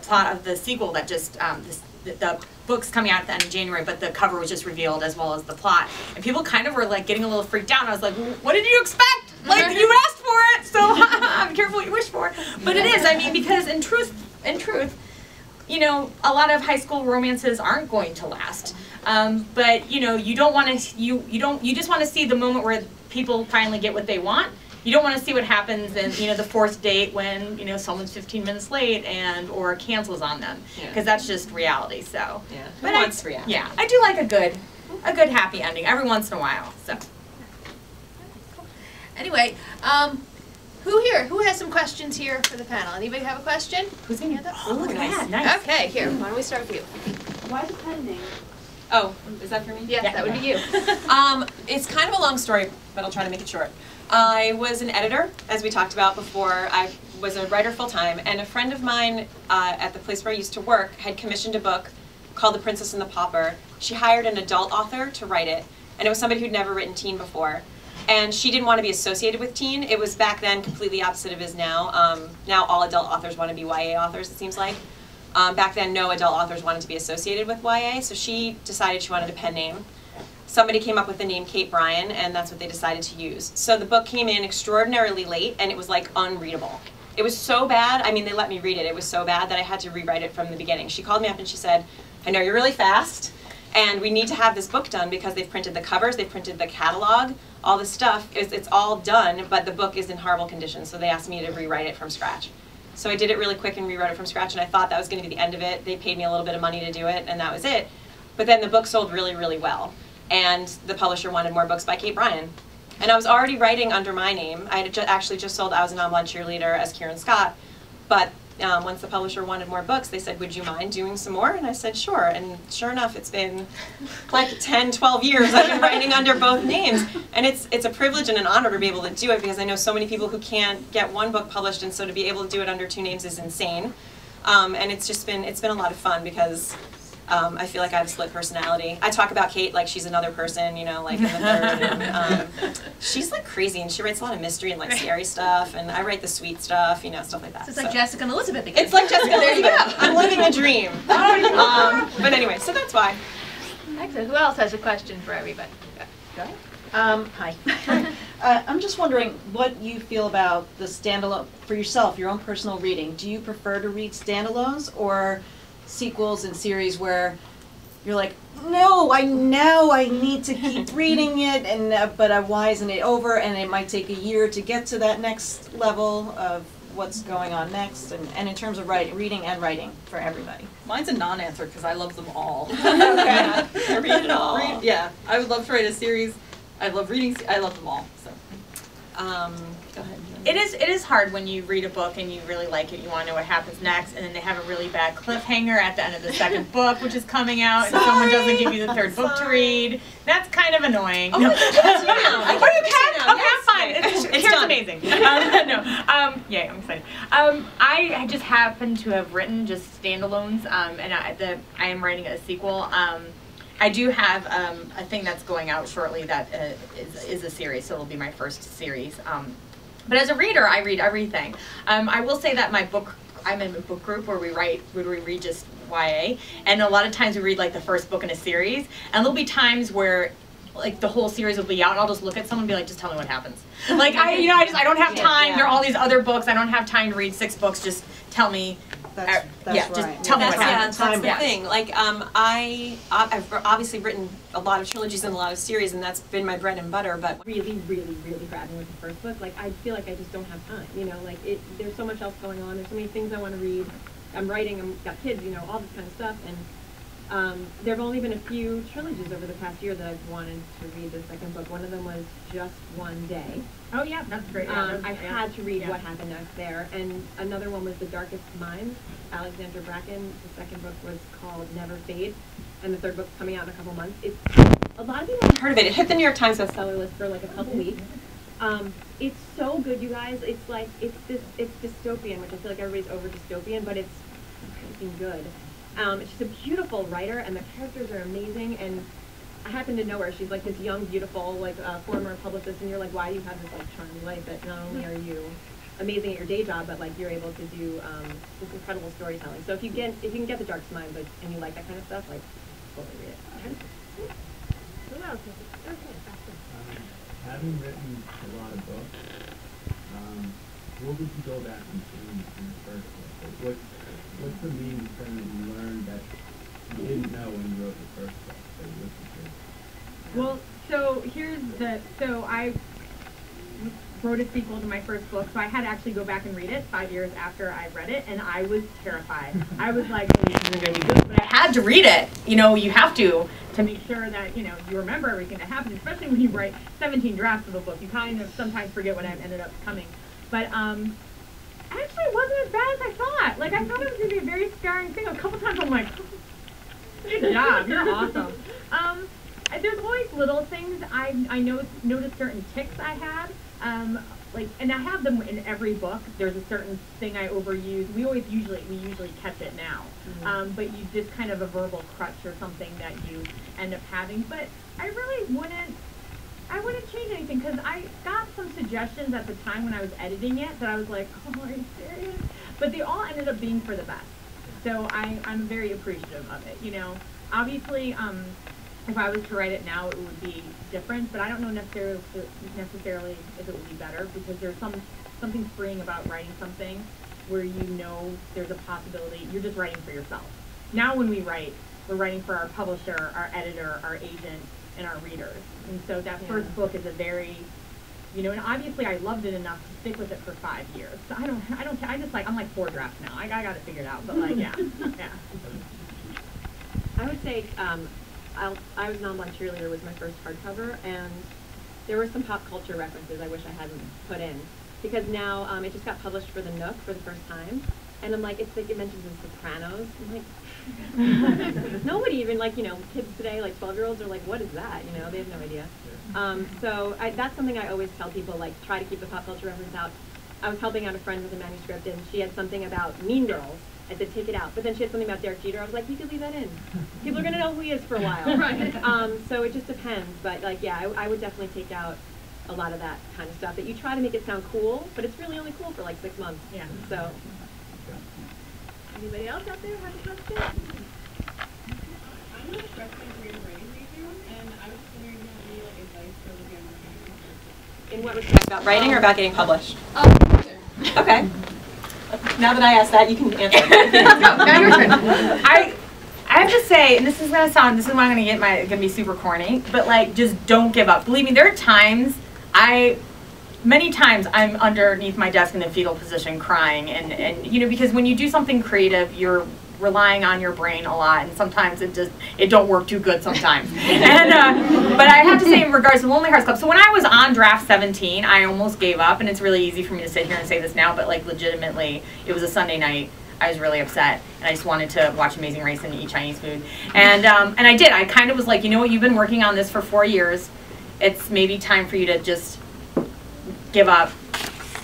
plot of the sequel that just the book's coming out at the end of January, but the cover was just revealed as well as the plot, and people kind of were like getting a little freaked out. And I was like, what did you expect? Like, you asked for it, so be careful what you wish for. But it is, I mean, because in truth, you know, a lot of high school romances aren't going to last. But you know, you don't want to, you just want to see the moment where people finally get what they want. You don't want to see what happens in, you know, the fourth date when, you know, someone's 15 minutes late or cancels on them, because that's just reality. So, Yeah. but Who wants reality? yeah, I do like a good happy ending every once in a while. So. Anyway, who has some questions here for the panel? Anybody have a question? Who's gonna Hand up? Oh, look at that, nice. Okay, here. Why don't we start with you? Why the pen name? Oh, is that for me? Yes, that would be you. It's kind of a long story, but I'll try to make it short. I was an editor, as we talked about before. I was a writer full-time, and a friend of mine at the place where I used to work had commissioned a book called The Princess and the Pauper. She hired an adult author to write it, and it was somebody who'd never written teen before. And she didn't want to be associated with teen. It was back then completely opposite of is now. Now all adult authors want to be YA authors, it seems like. Back then, no adult authors wanted to be associated with YA, so she decided she wanted a pen name. Somebody came up with the name Kate Bryan, and that's what they decided to use. So the book came in extraordinarily late, and it was like unreadable. It was so bad, I mean, they let me read it. It was so bad that I had to rewrite it from the beginning. She called me up and she said, I know you're really fast, and we need to have this book done because they've printed the covers, they've printed the catalog, all this stuff. It's all done, but the book is in horrible condition, so they asked me to rewrite it from scratch. So I did it really quick and rewrote it from scratch, and I thought that was going to be the end of it. They paid me a little bit of money to do it, and that was it. But then the book sold really, really well, and the publisher wanted more books by Kate Bryan. And I was already writing under my name. I had actually just sold I Was a Non-Blonde Cheerleader as Kieran Scott, but once the publisher wanted more books, they said, would you mind doing some more? And I said, sure. And sure enough, it's been like 10, 12 years I've been writing under both names. And it's a privilege and an honor to be able to do it because I know so many people who can't get one book published, and so to be able to do it under two names is insane. And it's been a lot of fun because I feel like I have a split personality. I talk about Kate like she's another person, you know, like in the third. And, she's like crazy, and she writes a lot of mystery and like scary stuff, and I write the sweet stuff, you know, stuff like that. So it's like Jessica and Elizabeth again. It's like Jessica and There you Elizabeth. go. I'm living a dream. But anyway, so that's why. Excellent. Who else has a question for everybody? Go ahead. Hi. I'm just wondering what you feel about the standalone, for yourself, your own personal reading. Do you prefer to read standalones or sequels and series where you're like, no, I know I need to keep reading it, and but why isn't it over? And it might take a year to get to that next level of what's going on next, and in terms of reading and writing for everybody. Mine's a non-answer because I love them all. Okay. Read it all. Yeah, I would love to write a series. I love reading. I love them all. So. Go ahead. It is hard when you read a book and you really like it, you want to know what happens next, and then they have a really bad cliffhanger at the end of the second book, which is coming out, and someone doesn't give you the third book to read. That's kind of annoying. Oh, that's now. What you can? Okay, Yes. I'm fine. It's Karen's done. amazing. Yay, I'm excited. I just happen to have written just standalones, and I am writing a sequel. I I do have a thing that's going out shortly that is a series, so it'll be my first series. But as a reader, I read everything. I will say that I'm in a book group where we read just YA, and a lot of times we read like the first book in a series, and there'll be times where like the whole series will be out, and I'll just look at someone and be like, just tell me what happens. Like I don't have time. Yeah. There are all these other books. I don't have time to read 6 books. Just tell me. That's just right. tell me what That's, happens. that's the Yeah. thing. Like, I've obviously written a lot of trilogies and a lot of series, and that's been my bread and butter. But really, really, really grabbing with the first book. Like, I feel like I just don't have time. You know, like there's so much else going on. There's so many things I want to read. I'm writing. I've got kids. You know, all this kind of stuff. And there have only been a few trilogies over the past year that I've wanted to read the second book. One of them was Just One Day. Oh yeah, that's great. I had to read What Happened Next there. And another one was The Darkest Minds, Alexander Bracken. The second book was called Never Fade. And the third book's coming out in a couple months. It's a lot of people haven't heard of it. It hit the New York Times bestseller list for like a couple weeks. It's so good, you guys. It's like it's dystopian, which I feel like everybody's over dystopian, but it's freaking good. She's a beautiful writer, and the characters are amazing. And I happen to know her. She's like this young, beautiful, like former publicist, and you're like, why do you have this like charming life that not only are you amazing at your day job, but like you're able to do this incredible storytelling. So if you can get The Darkest Minds, like, and you like that kind of stuff, like totally read it. Who else? Okay, back there. Having written a lot of books, what would you go back and change in the first book? Like, what's the main thing that you learned that you didn't know when you wrote the first book that you listened to? Well, so I wrote a sequel to my first book, so I had to actually go back and read it 5 years after I read it, and I was terrified. I was like, oh, this isn't going to be good, but I had to read it. You know, you have to make sure that, you know, you remember everything that happened, especially when you write 17 drafts of a book. You kind of sometimes forget what ended up coming. But actually, it wasn't as bad as I thought. Like, I thought it was going to be a very scarring thing. A couple times I'm like, good job, you're awesome. There's always little things. I noticed certain tics I had. And I have them in every book. There's a certain thing I overuse. We usually catch it now. But you just kind of a verbal crutch or something that you end up having. But I really wouldn't change anything, because I got some suggestions at the time when I was editing it that I was like, oh, are you serious? But they all ended up being for the best. So I'm very appreciative of it. You know, obviously, if I was to write it now, it would be different, but I don't know necessarily if it would be better, because there's something freeing about writing something where you know there's a possibility. You're just writing for yourself. Now when we write, we're writing for our publisher, our editor, our agent, and our readers. And so that first book is a very, you know, and obviously I loved it enough to stick with it for 5 years. So I'm like 4 drafts now. I got it figured out, but like, yeah. I would say I Was Non-Blind Cheerleader was my first hardcover, and there were some pop culture references I wish I hadn't put in, because now it just got published for the Nook for the first time, and I'm like, it's like it mentions The Sopranos. I'm like, nobody even, like, you know, kids today, like 12-year-olds are like, what is that? You know, they have no idea. So that's something I always tell people, like, try to keep the pop culture reference out. I was helping out a friend with a manuscript, and she had something about Mean Girls. I said, take it out. But then she had something about Derek Jeter. I was like, you could leave that in. People are going to know who he is for a while. Right. So it just depends. But, like, yeah, I would definitely take out a lot of that kind of stuff. That you try to make it sound cool, but it's really only cool for, like, 6 months. Yeah. So. Anybody else out there have a question? I'm not a freshman grade writing major, and I was just wondering if you have any like advice for the younger students. in what respect? About writing or about getting published? Okay. Now that I asked that, you can answer. I have to say, and this is where I'm gonna be super corny, but like, just don't give up. Believe me, there are times many times I'm underneath my desk in the fetal position crying, and you know, because when you do something creative, you're relying on your brain a lot, and sometimes it don't work too good sometimes. And but I have to say, in regards to Lonely Hearts Club, so when I was on draft 17, I almost gave up, and it's really easy for me to sit here and say this now, but like legitimately, it was a Sunday night. I was really upset, and I just wanted to watch Amazing Race and eat Chinese food, and I did. I kind of was like, you know what, you've been working on this for 4 years. It's maybe time for you to just give up.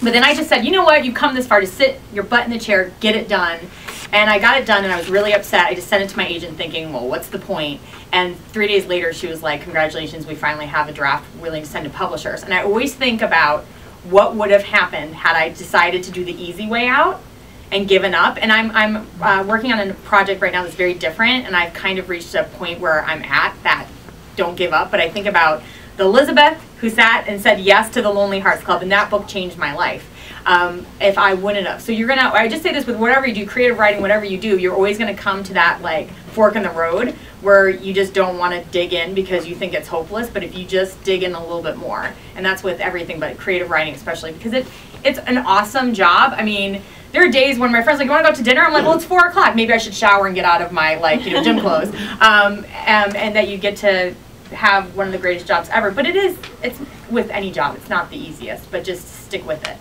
But then I just said, you know what, you've come this far, to sit your butt in the chair, get it done. And I got it done and I was really upset. I just sent it to my agent thinking, well, what's the point? And 3 days later, she was like, congratulations, we finally have a draft willing to send to publishers. And I always think about what would have happened had I decided to do the easy way out and given up. And I'm working on a project right now that's very different, and I've kind of reached a point where I'm at that don't give up. But I think about the Elizabeth who sat and said yes to the Lonely Hearts Club, and that book changed my life. If I wouldn't have. So you're gonna, I just say this with whatever you do, creative writing, whatever you do, you're always gonna come to that like fork in the road where you just don't wanna dig in because you think it's hopeless, but if you just dig in a little bit more, and that's with everything, but creative writing especially, because it's an awesome job. I mean, there are days when my friends are like, you wanna go out to dinner? I'm like, well, it's 4 o'clock. Maybe I should shower and get out of my like, you know, gym clothes. And that you get to have one of the greatest jobs ever. But it's with any job, it's not the easiest, but just stick with it.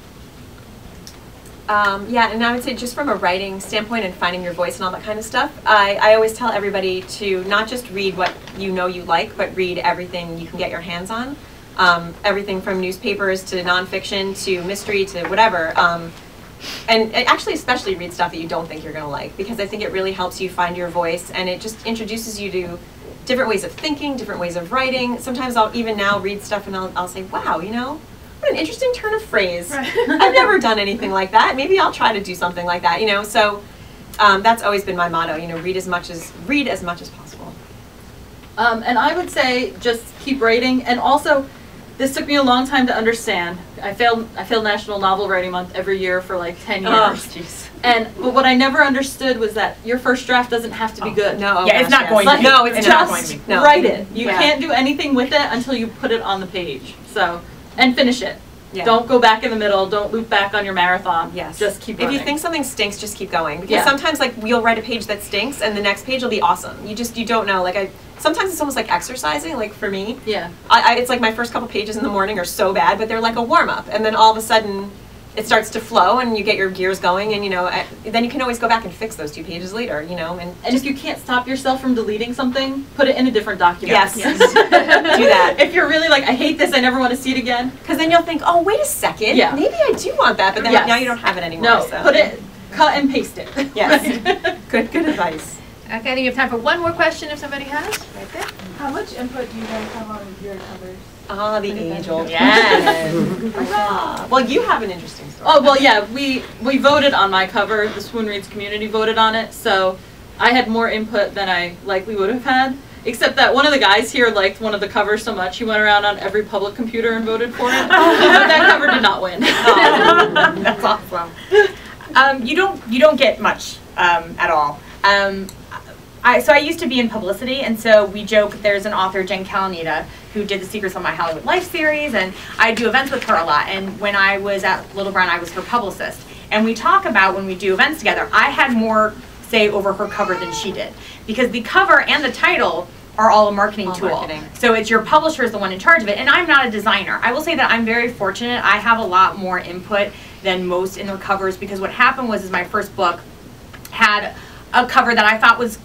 Yeah, and I would say just from a writing standpoint and finding your voice and all that kind of stuff, I always tell everybody to not just read what you know you like, but read everything you can get your hands on. Everything from newspapers to nonfiction to mystery to whatever. And actually especially read stuff that you don't think you're going to like, because I think it really helps you find your voice, and it just introduces you to different ways of thinking, different ways of writing. Sometimes I'll even now read stuff and I'll say, wow, you know, what an interesting turn of phrase. Right. I've never done anything like that. Maybe I'll try to do something like that, you know. So that's always been my motto, you know, read as much as possible. And I would say just keep writing. And also, this took me a long time to understand. I failed National Novel Writing Month every year for like 10 years. But what I never understood was that your first draft doesn't have to be good. No, yeah, it's not going to be. No, it's not going to be. No. Write it. You can't do anything with it until you put it on the page. So, and finish it. Yeah. Don't go back in the middle. Don't loop back on your marathon. Yes. Just keep running. If you think something stinks, just keep going. Because sometimes, like, you'll write a page that stinks, and the next page will be awesome. You don't know. Like, sometimes it's almost like exercising. Like for me, it's like my first couple pages in the morning are so bad, but they're like a warm up, and then all of a sudden, it starts to flow, and you get your gears going, and you know, then you can always go back and fix those 2 pages later. You know, and if you can't stop yourself from deleting something, put it in a different document. Yes. Do that. If you're really like, I hate this, I never want to see it again. Because then you'll think, oh, wait a second, maybe I do want that, but then now you don't have it anymore. No, so. put it, cut and paste it. Yes. Good advice. Okay, I think we have time for one more question if somebody has. Right there. How much input do you guys have on your covers? Ah, the age-old. Yes. Well, you have an interesting story. Oh, well, yeah, we voted on my cover. The Swoon Reads community voted on it, so I had more input than I likely would have had. Except that one of the guys here liked one of the covers so much, he went around on every public computer and voted for it. But that cover did not win. That's awesome. You don't get much at all. So I used to be in publicity, and so we joke, there's an author, Jen Calanita, who did the Secrets of My Hollywood Life series, and I do events with her a lot. And when I was at Little Brown, I was her publicist. And we talk about when we do events together, I had more say over her cover than she did. Because the cover and the title are all a marketing tool. So it's your publisher is the one in charge of it, and I'm not a designer. I will say that I'm very fortunate. I have a lot more input than most in their covers, because what happened was my first book had a cover that I thought was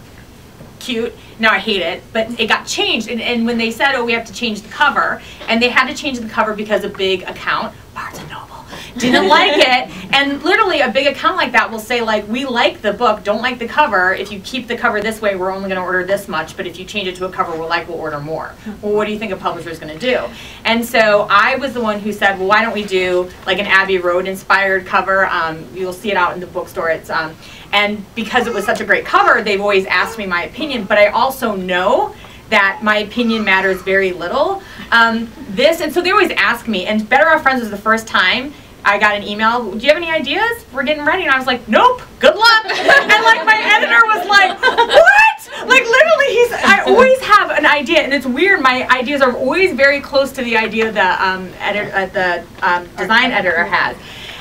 cute. Now I hate it, but it got changed. And when they said, oh, we have to change the cover, and they had to change the cover because a big account, Barnes & Noble, didn't like it. And literally a big account like that will say, like, we like the book, don't like the cover. If you keep the cover this way, we're only going to order this much, but if you change it to a cover we'll order more. Well, what do you think a publisher is going to do? And so I was the one who said, well, why don't we do like an Abbey Road inspired cover? You'll see it out in the bookstore. It's and because it was such a great cover, they've always asked me my opinion, but I also know that my opinion matters very little. And so they always ask me, and Better Off Friends was the first time I got an email, do you have any ideas? We're getting ready. And I was like, nope, good luck. And like my editor was like, what? Like literally I always have an idea, and it's weird, my ideas are always very close to the idea the design editor has.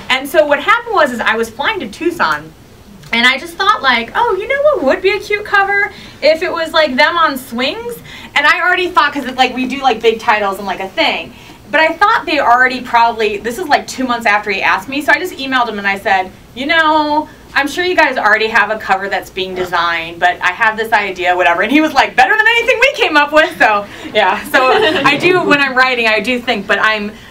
And so what happened was I was flying to Tucson, and I just thought like, oh, you know what would be a cute cover? If it was like them on swings. And I already thought, because like we do like big titles and like a thing. But I thought they already probably, this is like 2 months after he asked me, so I just emailed him and I said, you know, I'm sure you guys already have a cover that's being designed, but I have this idea, whatever. And he was like, better than anything we came up with. So yeah, so I do, when I'm writing, I do think, but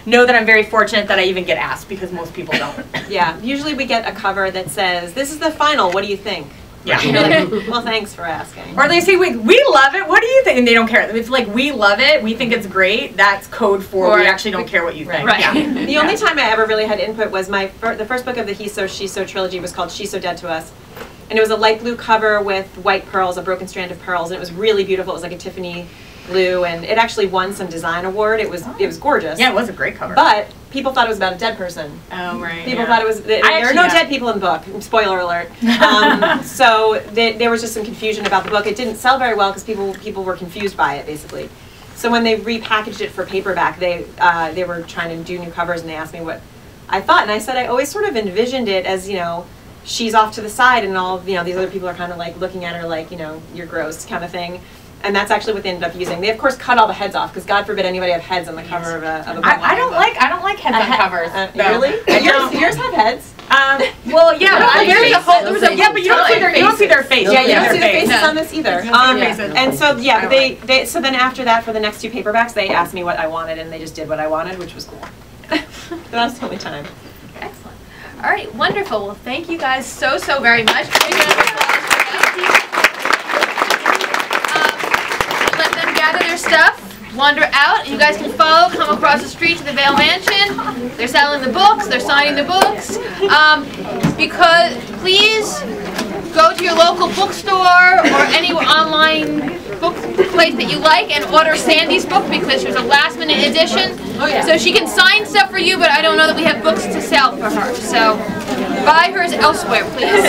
know that I'm very fortunate that I even get asked, because most people don't. Yeah, usually we get a cover that says, this is the final, what do you think? Yeah. Well, thanks for asking. Or they say, we love it. What do you think? And they don't care. It's like, we love it. We think it's great. That's code for we actually don't care what you think. Right. Yeah. The only time I ever really had input was the first book of the He So, She So trilogy was called She's So Dead to Us. And it was a light blue cover with white pearls, a broken strand of pearls, and it was really beautiful. It was like a Tiffany blue, and it actually won some design award. It was gorgeous. Yeah, it was a great cover. But people thought it was about a dead person. Oh, right. People thought it was, there are no dead people in the book. Spoiler alert. So there was just some confusion about the book. It didn't sell very well because people were confused by it, basically. So when they repackaged it for paperback, they were trying to do new covers, and they asked me what I thought, and I said I always sort of envisioned it as, you know, she's off to the side, and all, you know, these other people are kind of like looking at her like, you know, you're gross kind of thing. And that's actually what they ended up using. They of course cut all the heads off because God forbid anybody have heads on the cover of a book. I don't like heads on covers. Really? Yours have heads. Well, yeah, but but you don't see their face. Yeah, you don't see their faces on this either. And so yeah, they so then after that, for the next 2 paperbacks, they asked me what I wanted, and they just did what I wanted, which was cool. That was the only time. Excellent. All right, wonderful. Well, thank you guys so very much. Let them gather their stuff, wander out. You guys can follow, come across the street to the Vale Mansion. They're selling the books, they're signing the books. Because please go to your local bookstore or any online book place that you like and order Sandy's book because there's a last minute edition. Oh, yeah. So she can sign stuff for you, but I don't know that we have books to sell for her. So buy hers elsewhere, please.